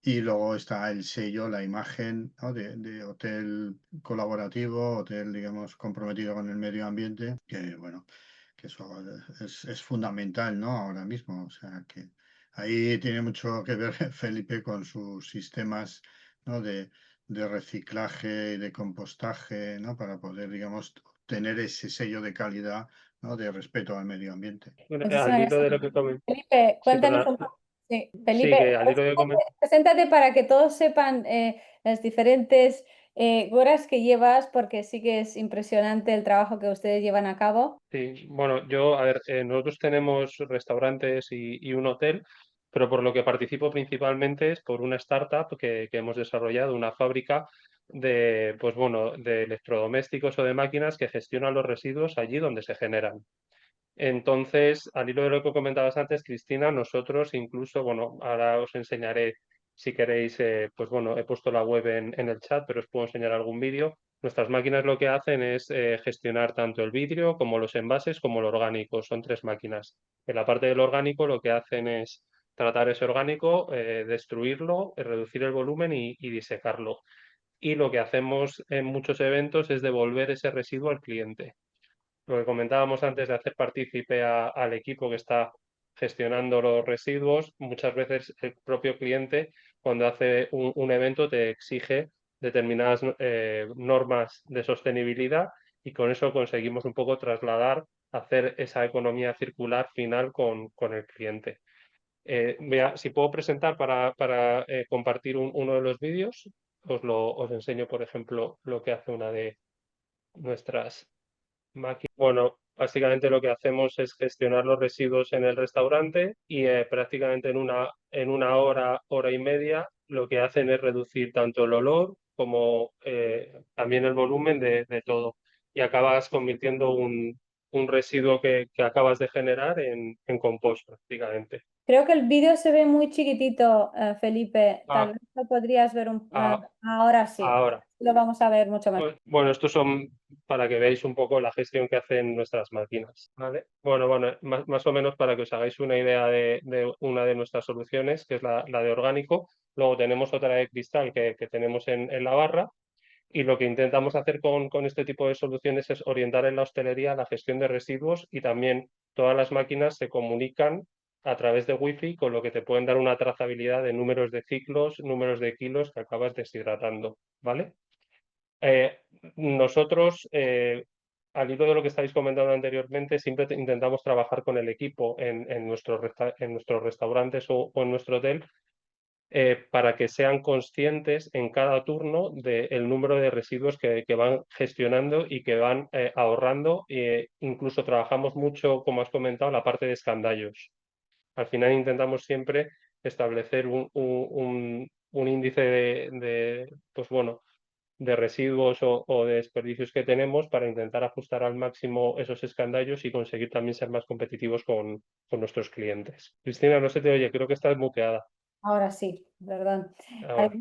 Y luego está el sello, la imagen, ¿no? de hotel colaborativo, hotel, digamos, comprometido con el medio ambiente, que bueno, que eso es fundamental, ¿no? Ahora mismo, o sea, que ahí tiene mucho que ver Felipe con sus sistemas, ¿no? de reciclaje y de compostaje, ¿no? Para poder, digamos, tener ese sello de calidad, ¿no? De respeto al medio ambiente. Bueno, Muchísimas al hilo gracias. de lo que comenté, Felipe, sí, cuéntanos perdona. un poco. Sí, Sí, Felipe, que al hilo de preséntate para que todos sepan las diferentes horas que llevas, porque sí que es impresionante el trabajo que ustedes llevan a cabo. Sí, bueno, yo, a ver, nosotros tenemos restaurantes y un hotel, pero por lo que participo principalmente es por una startup que hemos desarrollado, una fábrica de, pues bueno, de electrodomésticos o de máquinas que gestionan los residuos allí donde se generan. Entonces, al hilo de lo que comentabas antes, Cristina, nosotros incluso, bueno, ahora os enseñaré si queréis, pues bueno, he puesto la web en el chat, pero os puedo enseñar algún vídeo. Nuestras máquinas lo que hacen es gestionar tanto el vidrio como los envases como lo orgánico. Son 3 máquinas. En la parte del orgánico lo que hacen es tratar ese orgánico, destruirlo, reducir el volumen y disecarlo. Y lo que hacemos en muchos eventos es devolver ese residuo al cliente. Lo que comentábamos antes de hacer partícipe al equipo que está gestionando los residuos, muchas veces el propio cliente, cuando hace un evento, te exige determinadas normas de sostenibilidad y con eso conseguimos un poco trasladar, hacer esa economía circular final con el cliente. Si puedo presentar para compartir uno de los vídeos, os enseño, por ejemplo, lo que hace una de nuestras máquinas. Bueno, básicamente lo que hacemos es gestionar los residuos en el restaurante y prácticamente en una hora, hora y media, lo que hacen es reducir tanto el olor como también el volumen de todo. Y acabas convirtiendo un residuo que acabas de generar en compost prácticamente. Creo que el vídeo se ve muy chiquitito, Felipe. Tal Ah, vez lo podrías ver ah, ahora sí. ahora. Lo vamos a ver mucho mejor. Bueno, estos son para que veáis un poco la gestión que hacen nuestras máquinas, ¿vale? Bueno, más o menos para que os hagáis una idea de una de nuestras soluciones, que es la de orgánico. Luego tenemos otra de cristal que tenemos en la barra. Y lo que intentamos hacer con este tipo de soluciones es orientar en la hostelería la gestión de residuos y también todas las máquinas se comunican a través de Wi-Fi, con lo que te pueden dar una trazabilidad de números de ciclos, números de kilos que acabas deshidratando, ¿vale? Nosotros, al hilo de lo que estáis comentando anteriormente, siempre intentamos trabajar con el equipo en nuestros restaurantes o en nuestro hotel para que sean conscientes en cada turno del número de residuos que van gestionando y que van ahorrando. Incluso trabajamos mucho, como has comentado, la parte de escandallos. Al final intentamos siempre establecer un índice pues bueno, de residuos o de desperdicios que tenemos para intentar ajustar al máximo esos escandallos y conseguir también ser más competitivos con nuestros clientes. Cristina, no se te oye, creo que estás muteada. Ahora sí, perdón. Ahora.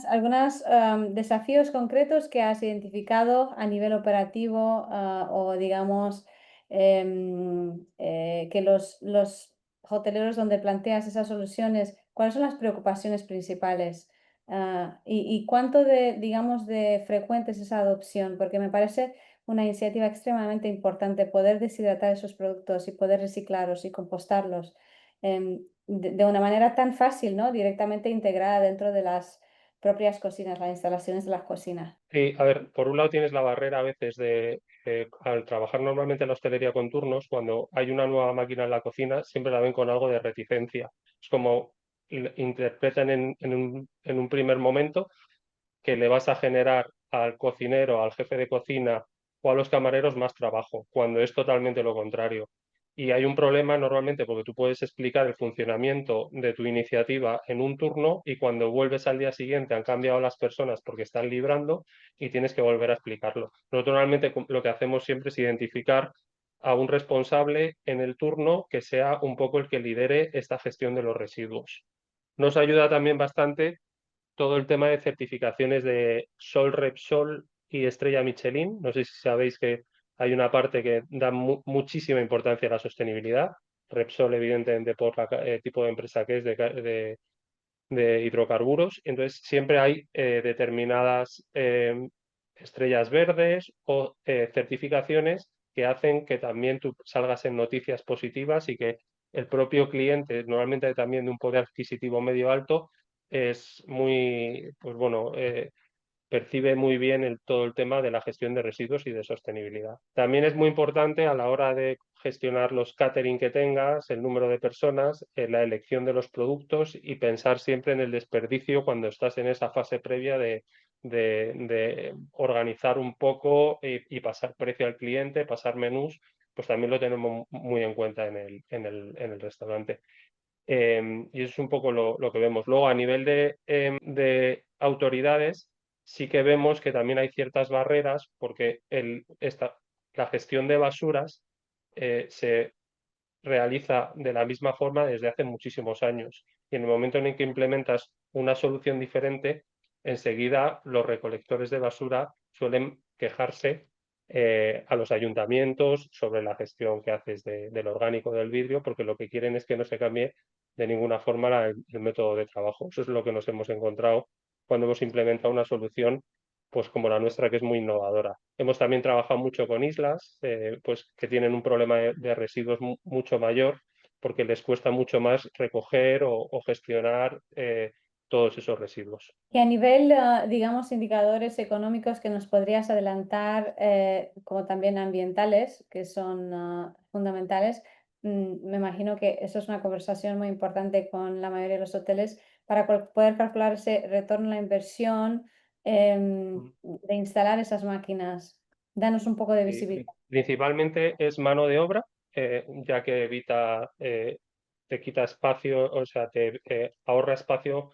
Algunos desafíos concretos que has identificado a nivel operativo o digamos que los hoteleros donde planteas esas soluciones, ¿cuáles son las preocupaciones principales? Y cuánto digamos, de frecuente es esa adopción? Porque me parece una iniciativa extremadamente importante poder deshidratar esos productos y poder reciclarlos y compostarlos de una manera tan fácil, ¿no? Directamente integrada dentro de las propias cocinas, las instalaciones de las cocinas. Sí, a ver, por un lado tienes la barrera a veces al trabajar normalmente en la hostelería con turnos, cuando hay una nueva máquina en la cocina, siempre la ven con algo de reticencia. Es como interpretan en un primer momento que le vas a generar al cocinero, al jefe de cocina o a los camareros más trabajo, cuando es totalmente lo contrario. Y hay un problema normalmente porque tú puedes explicar el funcionamiento de tu iniciativa en un turno y cuando vuelves al día siguiente han cambiado las personas porque están librando y tienes que volver a explicarlo. Nosotros normalmente lo que hacemos siempre es identificar a un responsable en el turno que sea un poco el que lidere esta gestión de los residuos. Nos ayuda también bastante todo el tema de certificaciones de Sol Repsol y Estrella Michelin. No sé si sabéis que hay una parte que da muchísima importancia a la sostenibilidad. Repsol, evidentemente, por el tipo de empresa que es de hidrocarburos. Entonces, siempre hay determinadas estrellas verdes o certificaciones que hacen que también tú salgas en noticias positivas y que el propio cliente, normalmente también de un poder adquisitivo medio alto, es muy, pues bueno, percibe muy bien todo el tema de la gestión de residuos y de sostenibilidad. También es muy importante a la hora de gestionar los catering que tengas, el número de personas, la elección de los productos y pensar siempre en el desperdicio cuando estás en esa fase previa de organizar un poco y pasar precio al cliente, pasar menús, pues también lo tenemos muy en cuenta en el restaurante. Y eso es un poco lo que vemos. Luego, a nivel de autoridades, sí que vemos que también hay ciertas barreras porque la gestión de basuras se realiza de la misma forma desde hace muchísimos años. Y en el momento en el que implementas una solución diferente, enseguida los recolectores de basura suelen quejarse a los ayuntamientos sobre la gestión que haces del orgánico del vidrio, porque lo que quieren es que no se cambie de ninguna forma el método de trabajo. Eso es lo que nos hemos encontrado cuando hemos implementado una solución pues como la nuestra, que es muy innovadora. Hemos también trabajado mucho con islas pues que tienen un problema de residuos mucho mayor, porque les cuesta mucho más recoger o gestionar todos esos residuos. Y a nivel, digamos, indicadores económicos que nos podrías adelantar, como también ambientales, que son fundamentales, me imagino que eso es una conversación muy importante con la mayoría de los hoteles para poder calcular ese retorno a la inversión de instalar esas máquinas. Danos un poco de visibilidad. Principalmente es mano de obra, ya que evita, te quita espacio, o sea, te ahorra espacio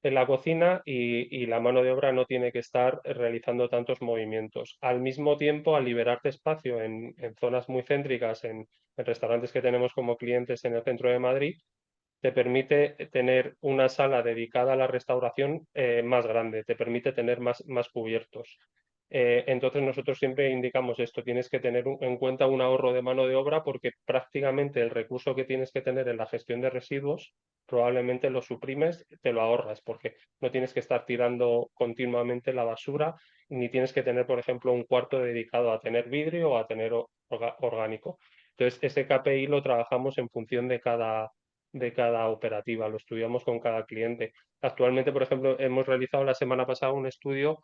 en la cocina y la mano de obra no tiene que estar realizando tantos movimientos. Al mismo tiempo, al liberarte espacio en zonas muy céntricas, en restaurantes que tenemos como clientes en el centro de Madrid, te permite tener una sala dedicada a la restauración más grande, te permite tener más cubiertos. Entonces nosotros siempre indicamos esto, tienes que tener en cuenta un ahorro de mano de obra, porque prácticamente el recurso que tienes que tener en la gestión de residuos probablemente lo suprimes, te lo ahorras, porque no tienes que estar tirando continuamente la basura, ni tienes que tener, por ejemplo, un cuarto dedicado a tener vidrio o a tener orgánico. Entonces ese KPI lo trabajamos en función de cada operativa, lo estudiamos con cada cliente. Actualmente, por ejemplo, hemos realizado la semana pasada un estudio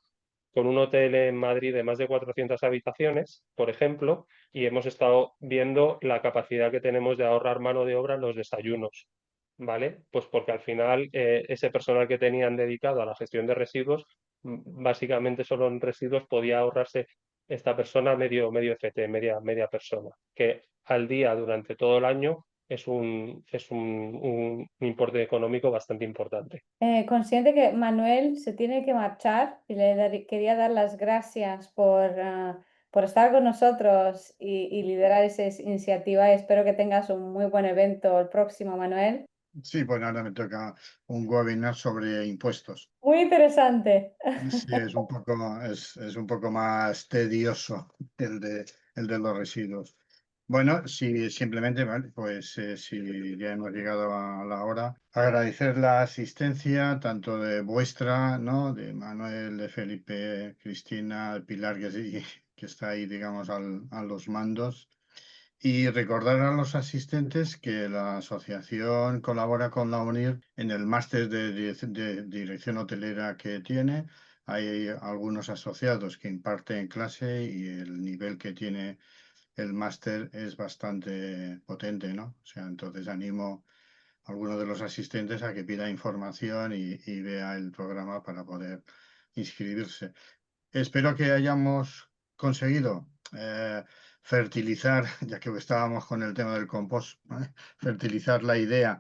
con un hotel en Madrid de más de 400 habitaciones, por ejemplo, y hemos estado viendo la capacidad que tenemos de ahorrar mano de obra en los desayunos, ¿vale? Pues porque al final ese personal que tenían dedicado a la gestión de residuos, básicamente solo en residuos podía ahorrarse esta persona medio FT, media persona, que al día durante todo el año es un importe económico bastante importante. Consciente que Manuel se tiene que marchar y quería dar las gracias por estar con nosotros y liderar esa iniciativa. Espero que tengas un muy buen evento el próximo, Manuel. Sí, pues ahora me toca un webinar sobre impuestos. Muy interesante. Sí, es un poco más tedioso el de los residuos. Bueno, sí, simplemente, vale, pues si ya hemos llegado a la hora, agradecer la asistencia tanto de vuestra, ¿no? De Manuel, de Felipe, Cristina, Pilar, que está ahí, digamos, a los mandos. Y recordar a los asistentes que la asociación colabora con la UNIR en el máster de dirección hotelera que tiene. Hay algunos asociados que imparten clase y el nivel que tiene el máster es bastante potente, ¿no? O sea, entonces animo a alguno de los asistentes a que pida información y vea el programa para poder inscribirse. Espero que hayamos conseguido fertilizar, ya que estábamos con el tema del compost, ¿vale? Fertilizar la idea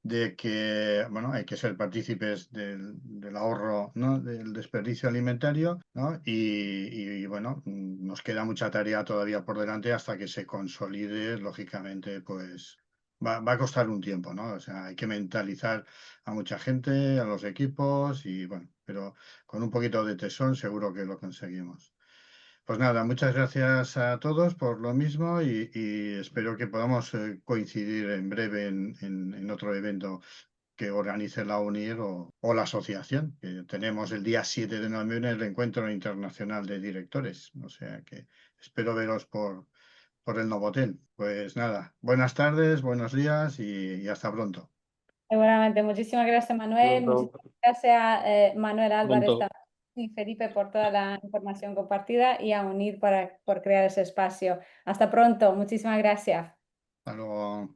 de que, bueno, hay que ser partícipes del ahorro, ¿no? Del desperdicio alimentario, ¿no? Bueno, nos queda mucha tarea todavía por delante hasta que se consolide, lógicamente, pues va a costar un tiempo, ¿no? O sea, hay que mentalizar a mucha gente, a los equipos y bueno, pero con un poquito de tesón seguro que lo conseguimos. Pues nada, muchas gracias a todos por lo mismo y espero que podamos coincidir en breve en otro evento que organice la UNIR o la asociación, que tenemos el día 7 de noviembre el Encuentro Internacional de Directores. O sea que espero veros por el Novotel. Pues nada, buenas tardes, buenos días y hasta pronto. Seguramente. Muchísimas gracias, Manuel. Muchísimas gracias, Manuel Álvarez Pronto. y Felipe, por toda la información compartida y a UNIR por crear ese espacio. Hasta pronto. Muchísimas gracias. Hasta luego.